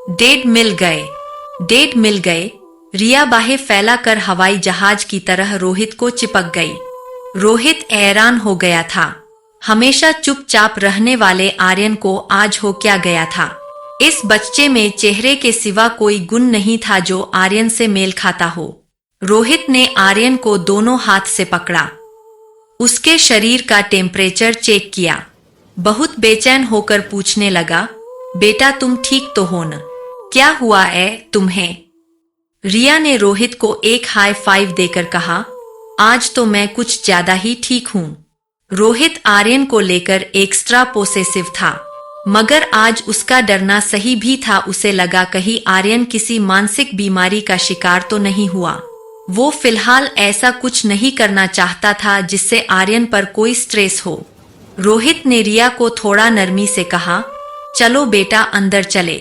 डेढ़ मिल गए। रिया बाहें फैलाकर हवाई जहाज की तरह रोहित को चिपक गई। रोहित हैरान हो गया था। हमेशा चुपचाप रहने वाले आर्यन को आज हो क्या गया था। इस बच्चे में चेहरे के सिवा कोई गुण नहीं था जो आर्यन से मेल खाता हो। रोहित ने आर्यन को दोनों हाथ से पकड़ा, उसके शरीर का टेम्परेचर चेक किया, बहुत बेचैन होकर पूछने लगा, बेटा तुम ठीक तो हो न? क्या हुआ है तुम्हें? रिया ने रोहित को एक हाई फाइव देकर कहा, आज तो मैं कुछ ज्यादा ही ठीक हूं। रोहित आर्यन को लेकर एक्स्ट्रा पोसेसिव था, मगर आज उसका डरना सही भी था। उसे लगा कहीं आर्यन किसी मानसिक बीमारी का शिकार तो नहीं हुआ। वो फिलहाल ऐसा कुछ नहीं करना चाहता था जिससे आर्यन पर कोई स्ट्रेस हो। रोहित ने रिया को थोड़ा नरमी से कहा, चलो बेटा अंदर चले,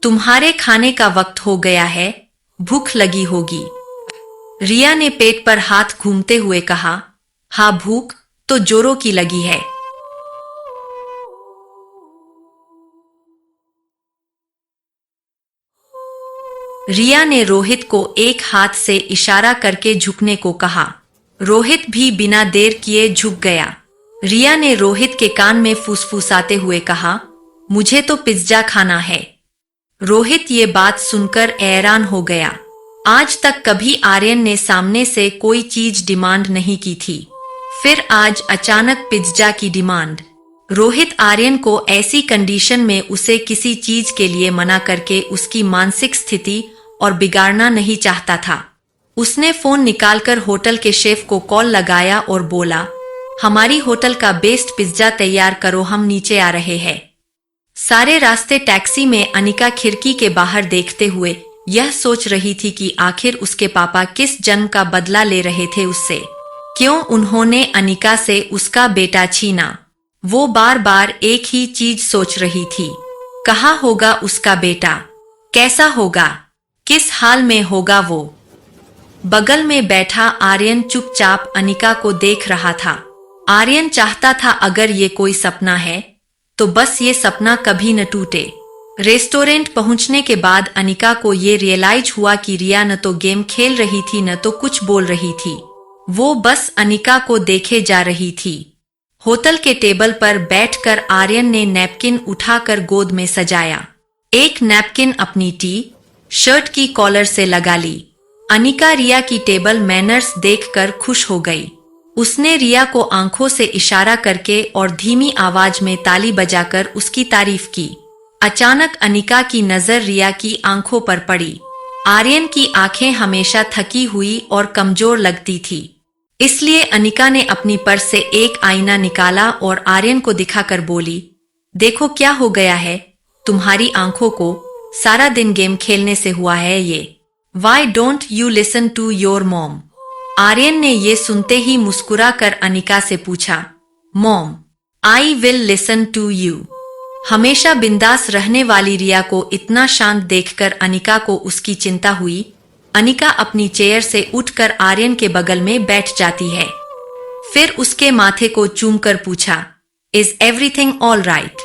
तुम्हारे खाने का वक्त हो गया है, भूख लगी होगी। रिया ने पेट पर हाथ घूमते हुए कहा, हाँ भूख तो जोरों की लगी है। रिया ने रोहित को एक हाथ से इशारा करके झुकने को कहा। रोहित भी बिना देर किए झुक गया। रिया ने रोहित के कान में फुसफुसाते हुए कहा, मुझे तो पिज्जा खाना है। रोहित ये बात सुनकर हैरान हो गया। आज तक कभी आर्यन ने सामने से कोई चीज डिमांड नहीं की थी, फिर आज अचानक पिज्जा की डिमांड। रोहित आर्यन को ऐसी कंडीशन में उसे किसी चीज के लिए मना करके उसकी मानसिक स्थिति और बिगाड़ना नहीं चाहता था। उसने फोन निकालकर होटल के शेफ को कॉल लगाया और बोला, हमारी होटल का बेस्ट पिज्जा तैयार करो, हम नीचे आ रहे हैं। सारे रास्ते टैक्सी में अनिका खिड़की के बाहर देखते हुए यह सोच रही थी कि आखिर उसके पापा किस जन्म का बदला ले रहे थे उससे। क्यों उन्होंने अनिका से उसका बेटा छीना? वो बार बार एक ही चीज सोच रही थी, कहाँ होगा उसका बेटा, कैसा होगा, किस हाल में होगा वो। बगल में बैठा आर्यन चुपचाप अनिका को देख रहा था। आर्यन चाहता था अगर ये कोई सपना है तो बस ये सपना कभी न टूटे। रेस्टोरेंट पहुंचने के बाद अनिका को ये रियलाइज हुआ कि रिया न तो गेम खेल रही थी न तो कुछ बोल रही थी। वो बस अनिका को देखे जा रही थी। होटल के टेबल पर बैठकर आर्यन ने नैपकिन उठाकर गोद में सजाया। एक नैपकिन अपनी टी शर्ट की कॉलर से लगा ली। अनिका रिया की टेबल मैनर्स देखकर खुश हो गई। उसने रिया को आंखों से इशारा करके और धीमी आवाज में ताली बजाकर उसकी तारीफ की। अचानक अनिका की नजर रिया की आंखों पर पड़ी। आर्यन की आंखें हमेशा थकी हुई और कमजोर लगती थी, इसलिए अनिका ने अपनी पर्स से एक आईना निकाला और आर्यन को दिखाकर बोली, देखो क्या हो गया है तुम्हारी आंखों को, सारा दिन गेम खेलने से हुआ है ये। Why don't you listen to your mom? Aryan ने ये सुनते ही मुस्कुरा कर अनिका से पूछा, mom I will listen to you. हमेशा बिंदास रहने वाली रिया को इतना शांत देखकर अनिका को उसकी चिंता हुई। अनिका अपनी चेयर से उठकर आर्यन के बगल में बैठ जाती है, फिर उसके माथे को चूमकर पूछा, इज एवरीथिंग ऑल राइट?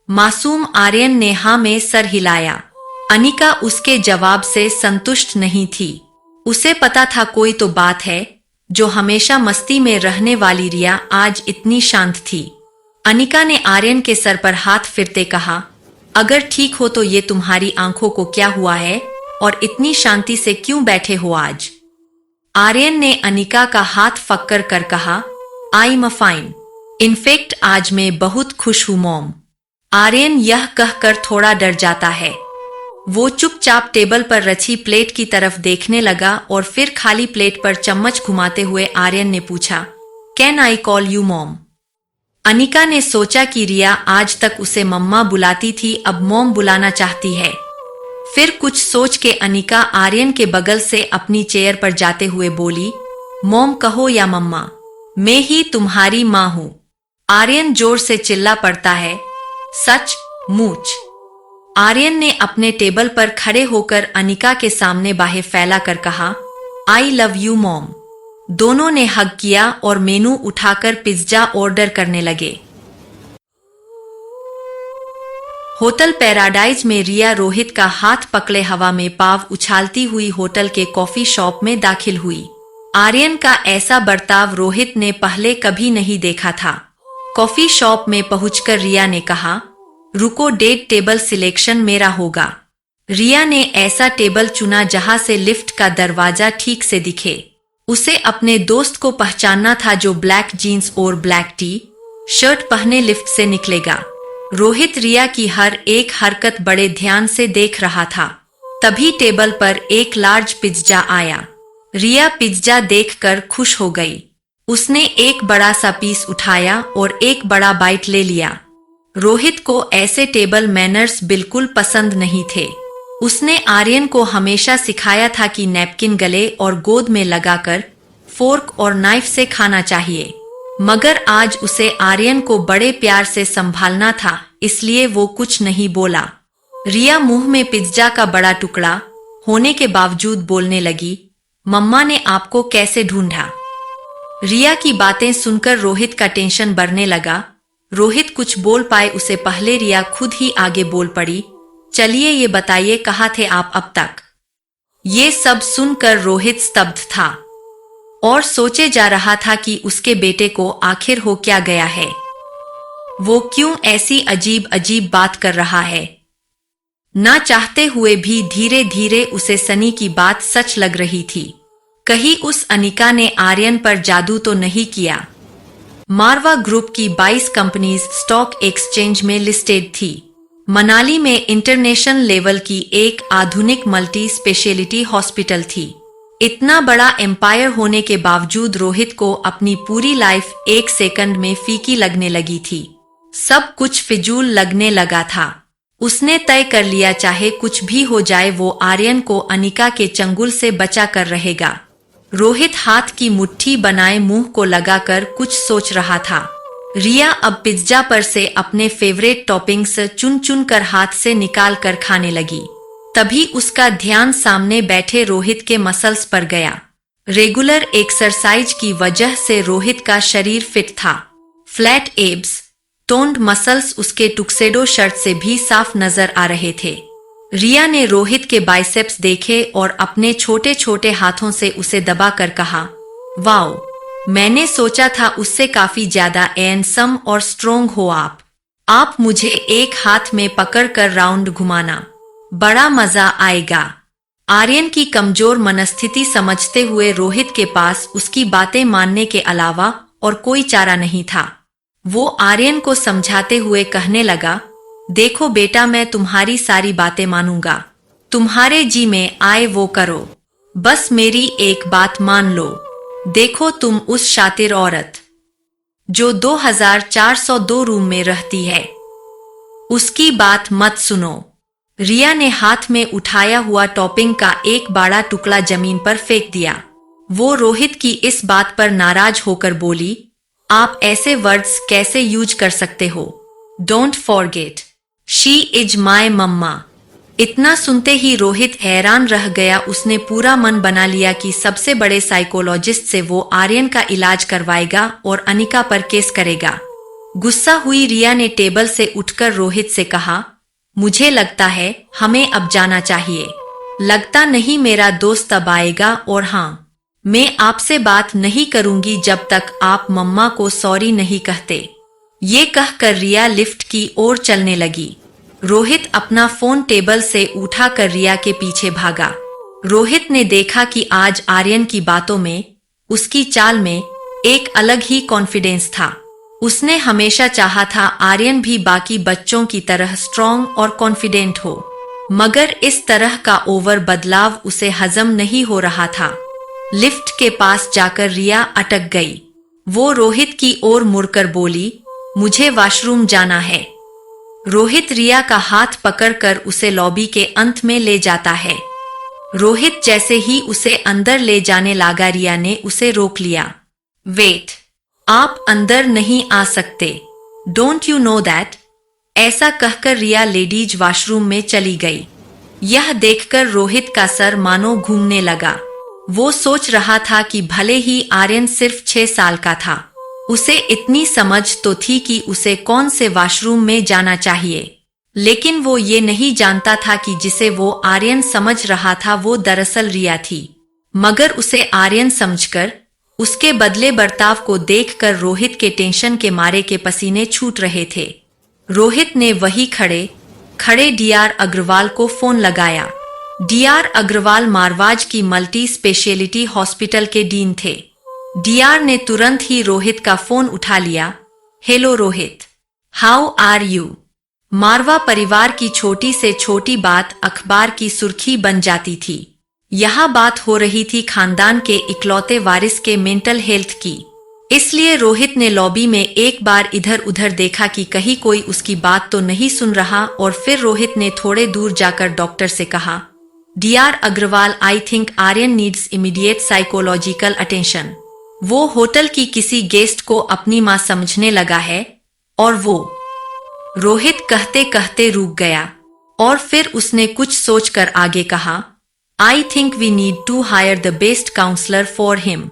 मासूम आर्यन ने हाँ में सर हिलाया। अनिका उसके जवाब से संतुष्ट नहीं थी। उसे पता था कोई तो बात है जो हमेशा मस्ती में रहने वाली रिया आज इतनी शांत थी। अनिका ने आर्यन के सर पर हाथ फिरते कहा, अगर ठीक हो तो ये तुम्हारी आंखों को क्या हुआ है और इतनी शांति से क्यों बैठे हो आज? आर्यन ने अनिका का हाथ पकड़ कर कहा, आई एम फाइन, इनफैक्ट आज मैं बहुत खुश हूं मॉम। आर्यन यह कहकर थोड़ा डर जाता है। वो चुपचाप टेबल पर रखी प्लेट की तरफ देखने लगा और फिर खाली प्लेट पर चम्मच घुमाते हुए आर्यन ने पूछा, can I call you mom? Anika ने सोचा कि रिया आज तक उसे मम्मा बुलाती थी, अब मॉम बुलाना चाहती है। फिर कुछ सोच के अनिका आर्यन के बगल से अपनी चेयर पर जाते हुए बोली, मॉम कहो या मम्मा, मैं ही तुम्हारी माँ हूं। आर्यन जोर से चिल्ला पड़ता है, सच मूच? आर्यन ने अपने टेबल पर खड़े होकर अनिका के सामने बाहें फैलाकर कहा, आई लव यू मॉम। दोनों ने हग किया और मेनू उठाकर पिज्जा ऑर्डर करने लगे। होटल पैराडाइज में रिया रोहित का हाथ पकड़े हवा में पाँव उछालती हुई होटल के कॉफी शॉप में दाखिल हुई। आर्यन का ऐसा बर्ताव रोहित ने पहले कभी नहीं देखा था। कॉफी शॉप में पहुंचकर रिया ने कहा, रुको, डेट टेबल सिलेक्शन मेरा होगा। रिया ने ऐसा टेबल चुना जहां से लिफ्ट का दरवाजा ठीक से दिखे। उसे अपने दोस्त को पहचानना था जो ब्लैक जीन्स और ब्लैक टी शर्ट पहने लिफ्ट से निकलेगा। रोहित रिया की हर एक हरकत बड़े ध्यान से देख रहा था। तभी टेबल पर एक लार्ज पिज्जा आया। रिया पिज्जा देखकर खुश हो गई। उसने एक बड़ा सा पीस उठाया और एक बड़ा बाइट ले लिया। रोहित को ऐसे टेबल मैनर्स बिल्कुल पसंद नहीं थे। उसने आर्यन को हमेशा सिखाया था कि नैपकिन गले और गोद में लगाकर फोर्क और नाइफ से खाना चाहिए, मगर आज उसे आर्यन को बड़े प्यार से संभालना था, इसलिए वो कुछ नहीं बोला। रिया मुंह में पिज्जा का बड़ा टुकड़ा होने के बावजूद बोलने लगी, मम्मा ने आपको कैसे ढूंढा? रिया की बातें सुनकर रोहित का टेंशन बढ़ने लगा। रोहित कुछ बोल पाए उसे पहले रिया खुद ही आगे बोल पड़ी, चलिए ये बताइए कहाँ थे आप अब तक? ये सब सुनकर रोहित स्तब्ध था और सोचे जा रहा था कि उसके बेटे को आखिर हो क्या गया है। वो क्यों ऐसी अजीब अजीब बात कर रहा है? ना चाहते हुए भी धीरे धीरे उसे सनी की बात सच लग रही थी। कहीं उस अनिका ने आर्यन पर जादू तो नहीं किया? मारवा ग्रुप की 22 कंपनीज स्टॉक एक्सचेंज में लिस्टेड थी। मनाली में इंटरनेशनल लेवल की एक आधुनिक मल्टी स्पेशलिटी हॉस्पिटल थी। इतना बड़ा एम्पायर होने के बावजूद रोहित को अपनी पूरी लाइफ एक सेकंड में फीकी लगने लगी थी। सब कुछ फिजूल लगने लगा था। उसने तय कर लिया चाहे कुछ भी हो जाए वो आर्यन को अनिका के चंगुल से बचा कर रहेगा। रोहित हाथ की मुट्ठी बनाए मुंह को लगाकर कुछ सोच रहा था। रिया अब पिज्जा पर से अपने फेवरेट टॉपिंग्स चुन चुन कर हाथ से निकाल कर खाने लगी। तभी उसका ध्यान सामने बैठे रोहित के मसल्स पर गया। रेगुलर एक्सरसाइज की वजह से रोहित का शरीर फिट था। फ्लैट एब्स, टोन्ड मसल्स उसके टुक्सेडो शर्ट से भी साफ नजर आ रहे थे। रिया ने रोहित के बाइसेप्स देखे और अपने छोटे छोटे हाथों से उसे दबाकर कहा, वाओ, मैंने सोचा था उससे काफी ज्यादा हैंडसम और स्ट्रोंग हो आप मुझे एक हाथ में पकड़कर राउंड घुमाना, बड़ा मजा आएगा। आर्यन की कमजोर मनस्थिति समझते हुए रोहित के पास उसकी बातें मानने के अलावा और कोई चारा नहीं था। वो आर्यन को समझाते हुए कहने लगा, देखो बेटा, मैं तुम्हारी सारी बातें मानूंगा, तुम्हारे जी में आए वो करो, बस मेरी एक बात मान लो। देखो तुम उस शातिर औरत जो 2402 रूम में रहती है, उसकी बात मत सुनो। रिया ने हाथ में उठाया हुआ टॉपिंग का एक बड़ा टुकड़ा जमीन पर फेंक दिया। वो रोहित की इस बात पर नाराज होकर बोली, आप ऐसे वर्ड्स कैसे यूज कर सकते हो? Don't forget, she is my mamma. इतना सुनते ही रोहित हैरान रह गया। उसने पूरा मन बना लिया कि सबसे बड़े साइकोलॉजिस्ट से वो आर्यन का इलाज करवाएगा और अनिका पर केस करेगा। गुस्सा हुई रिया ने टेबल से उठकर रोहित से कहा, मुझे लगता है हमें अब जाना चाहिए। लगता नहीं मेरा दोस्त अब आएगा, और हाँ, मैं आपसे बात नहीं करूंगी जब तक आप मम्मा को सॉरी नहीं कहते। ये कहकर रिया लिफ्ट की ओर चलने लगी। रोहित अपना फोन टेबल से उठाकर रिया के पीछे भागा। रोहित ने देखा कि आज आर्यन की बातों में, उसकी चाल में एक अलग ही कॉन्फिडेंस था। उसने हमेशा चाहा था आर्यन भी बाकी बच्चों की तरह स्ट्रॉन्ग और कॉन्फिडेंट हो, मगर इस तरह का ओवर बदलाव उसे हजम नहीं हो रहा था। लिफ्ट के पास जाकर रिया अटक गई। वो रोहित की ओर मुड़कर बोली, मुझे वॉशरूम जाना है। रोहित रिया का हाथ पकड़कर उसे लॉबी के अंत में ले जाता है। रोहित जैसे ही उसे अंदर ले जाने लगा, रिया ने उसे रोक लिया। वेट, आप अंदर नहीं आ सकते, डोंट यू नो दैट? ऐसा कहकर रिया लेडीज वॉशरूम में चली गई। यह देखकर रोहित का सर मानो घूमने लगा। वो सोच रहा था कि भले ही आर्यन सिर्फ 6 साल का था, उसे इतनी समझ तो थी कि उसे कौन से वॉशरूम में जाना चाहिए। लेकिन वो ये नहीं जानता था कि जिसे वो आर्यन समझ रहा था वो दरअसल रिया थी। मगर उसे आर्यन समझकर, उसके बदले बर्ताव को देखकर रोहित के टेंशन के मारे के पसीने छूट रहे थे। रोहित ने वही खड़े खड़े डीआर अग्रवाल को फोन लगाया। डीआर अग्रवाल मारवाज की मल्टी स्पेशलिटी हॉस्पिटल के डीन थे। डीआर ने तुरंत ही रोहित का फोन उठा लिया। Hello Rohit, how are you? Marwa परिवार की छोटी से छोटी बात अखबार की सुर्खी बन जाती थी। यहाँ बात हो रही थी खानदान के इकलौते वारिस के मेंटल हेल्थ की। इसलिए रोहित ने लॉबी में एक बार इधर उधर देखा कि कहीं कोई उसकी बात तो नहीं सुन रहा, और फिर रोहित ने थोड़े दूर जाकर डॉक्टर से कहा, Dr Agarwal, I think Aryan needs immediate psychological attention. वो होटल की किसी गेस्ट को अपनी मां समझने लगा है, और वो। रोहित कहते कहते रुक गया, और फिर उसने कुछ सोचकर आगे कहा, I think we need to hire the best counsellor for him.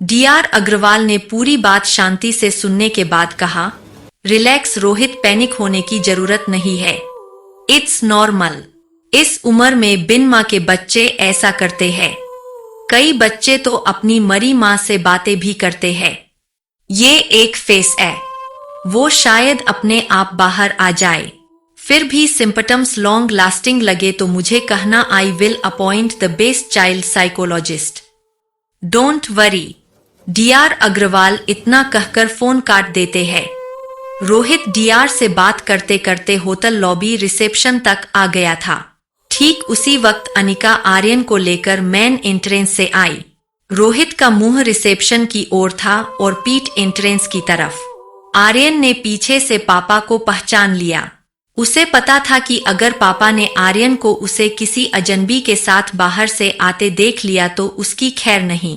Dr Agarwal ने पूरी बात शांति से सुनने के बाद कहा, रिलैक्स रोहित, पैनिक होने की जरूरत नहीं है। It's normal. इस उम्र में बिन मां के बच्चे ऐसा करते हैं। कई बच्चे तो अपनी मरी मां से बातें भी करते हैं। ये एक फेस है, वो शायद अपने आप बाहर आ जाए। फिर भी सिम्पटम्स लॉन्ग लास्टिंग लगे तो मुझे कहना, I will appoint the best child psychologist. Don't worry. Dr Agarwal इतना कहकर फोन काट देते हैं। रोहित डीआर से बात करते करते होटल लॉबी रिसेप्शन तक आ गया था। ठीक उसी वक्त अनिका आर्यन को लेकर मेन एंट्रेंस से आई। रोहित का मुंह रिसेप्शन की ओर था और पीठ एंट्रेंस की तरफ। आर्यन ने पीछे से पापा को पहचान लिया। उसे पता था कि अगर पापा ने आर्यन को उसे किसी अजनबी के साथ बाहर से आते देख लिया तो उसकी खैर नहीं।